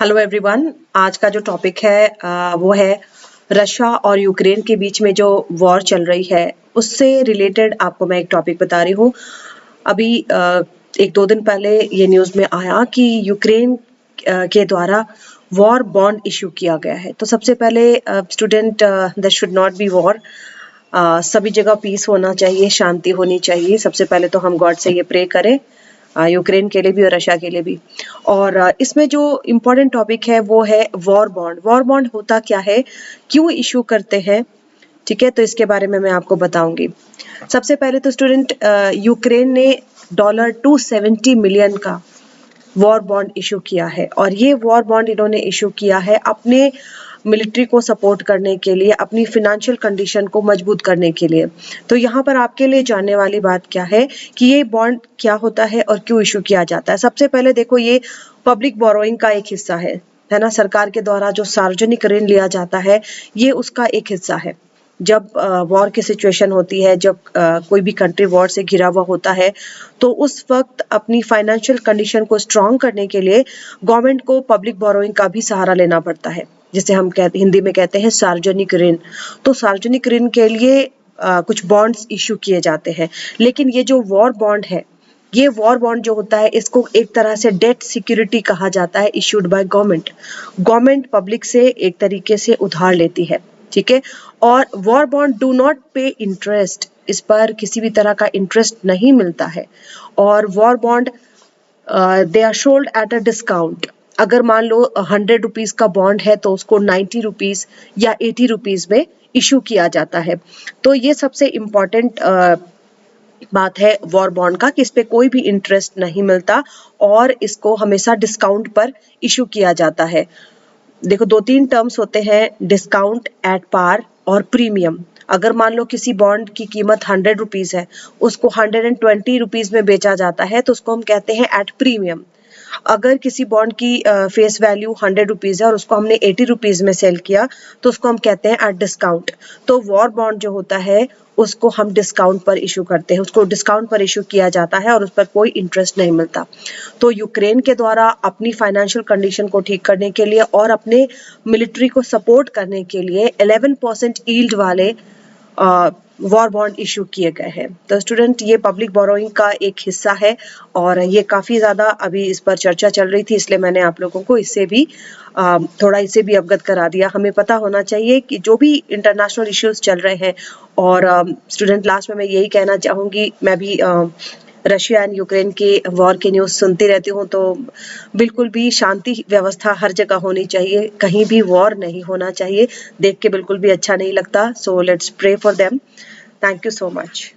Hello everyone. आज का जो टॉपिक है वो है रशिया और यूक्रेन के बीच में जो वॉर चल रही है उससे रिलेटेड आपको मैं एक टॉपिक बता रही हूँ। अभी एक दो दिन पहले ये न्यूज़ में आया कि यूक्रेन के द्वारा वॉर बॉन्ड इशू किया गया है। तो सबसे पहले student, that should not be war. सभी जगह पीस होना चाहिए, शांति होनी चाहिए। सबसे पहले तो हम गॉड से ये प्रे करें यूक्रेन के लिए भी और रशिया के लिए भी। और इसमें जो इम्पोर्टेंट टॉपिक है वो है वॉर बॉन्ड। वॉर बॉन्ड होता क्या है, क्यों इशू करते हैं, ठीक है, तो इसके बारे में मैं आपको बताऊंगी। सबसे पहले तो स्टूडेंट, यूक्रेन ने $270 मिलियन का वॉर बॉन्ड इशू किया है और ये वॉर बॉन्ड इन्होंने इशू किया है अपने मिलिट्री को सपोर्ट करने के लिए, अपनी फिनेंशियल कंडीशन को मजबूत करने के लिए। तो यहाँ पर आपके लिए जानने वाली बात क्या है कि ये बॉन्ड क्या होता है और क्यों इशू किया जाता है। सबसे पहले देखो, ये पब्लिक बोरोइंग का एक हिस्सा है ना। सरकार के द्वारा जो सार्वजनिक ऋण लिया जाता है ये उसका एक हिस्सा है। जब वॉर की सिचुएशन होती है, जब कोई भी कंट्री वॉर से घिरा हुआ होता है, तो उस वक्त अपनी फाइनेंशियल कंडीशन को स्ट्रॉन्ग करने के लिए गवर्नमेंट को पब्लिक बोरोइंग का भी सहारा लेना पड़ता है, जिसे हम हिंदी में कहते हैं सार्वजनिक ऋण। तो सार्वजनिक ऋण के लिए कुछ बॉन्ड्स इशू किए जाते हैं। लेकिन ये जो वॉर बॉन्ड है, ये वॉर बॉन्ड जो होता है इसको एक तरह से डेट सिक्योरिटी कहा जाता है, issued by government. Government public से एक तरीके से उधार लेती है, ठीक है। और वॉर बॉन्ड डू नॉट पे इंटरेस्ट, इस पर किसी भी तरह का इंटरेस्ट नहीं मिलता है। और war bond they are sold at a discount. अगर मान लो 100 रुपीज का बॉन्ड है तो उसको 90 रुपीज या 80 रुपीज में इशू किया जाता है। तो ये सबसे इम्पोर्टेंट बात है वॉर बॉन्ड का कि इस पे कोई भी इंटरेस्ट नहीं मिलता और इसको हमेशा डिस्काउंट पर इशू किया जाता है। देखो, दो तीन टर्म्स होते हैं, डिस्काउंट, एट पार और प्रीमियम। अगर मान लो किसी बॉन्ड की कीमत 100 रुपीज है, उसको 120 रुपीज में बेचा जाता है तो उसको हम कहते हैं एट प्रीमियम। अगर किसी बॉन्ड की फेस वैल्यू 100 रुपीज है और उसको हमने 80 रुपीज में सेल किया तो उसको हम कहते हैं एट डिस्काउंट। तो वॉर बॉन्ड जो होता है उसको हम डिस्काउंट पर इशू करते हैं, उसको डिस्काउंट पर इशू किया जाता है और उस पर कोई इंटरेस्ट नहीं मिलता। तो यूक्रेन के द्वारा अपनी फाइनेंशियल कंडीशन को ठीक करने के लिए और अपने मिलिट्री को सपोर्ट करने के लिए 11% यील्ड वाले वॉर बॉन्ड इशू किए गए हैं। तो स्टूडेंट, ये पब्लिक बोरोइंग का एक हिस्सा है और ये काफ़ी ज़्यादा अभी इस पर चर्चा चल रही थी, इसलिए मैंने आप लोगों को इससे भी थोड़ा इससे भी अवगत करा दिया। हमें पता होना चाहिए कि जो भी इंटरनेशनल इश्यूज चल रहे हैं। और स्टूडेंट, लास्ट में मैं यही कहना चाहूँगी, मैं भी रशिया एंड यूक्रेन के वॉर की न्यूज़ सुनती रहती हूँ, तो बिल्कुल भी शांति व्यवस्था हर जगह होनी चाहिए, कहीं भी वॉर नहीं होना चाहिए। देख के बिल्कुल भी अच्छा नहीं लगता। So let's pray for them. Thank you so much.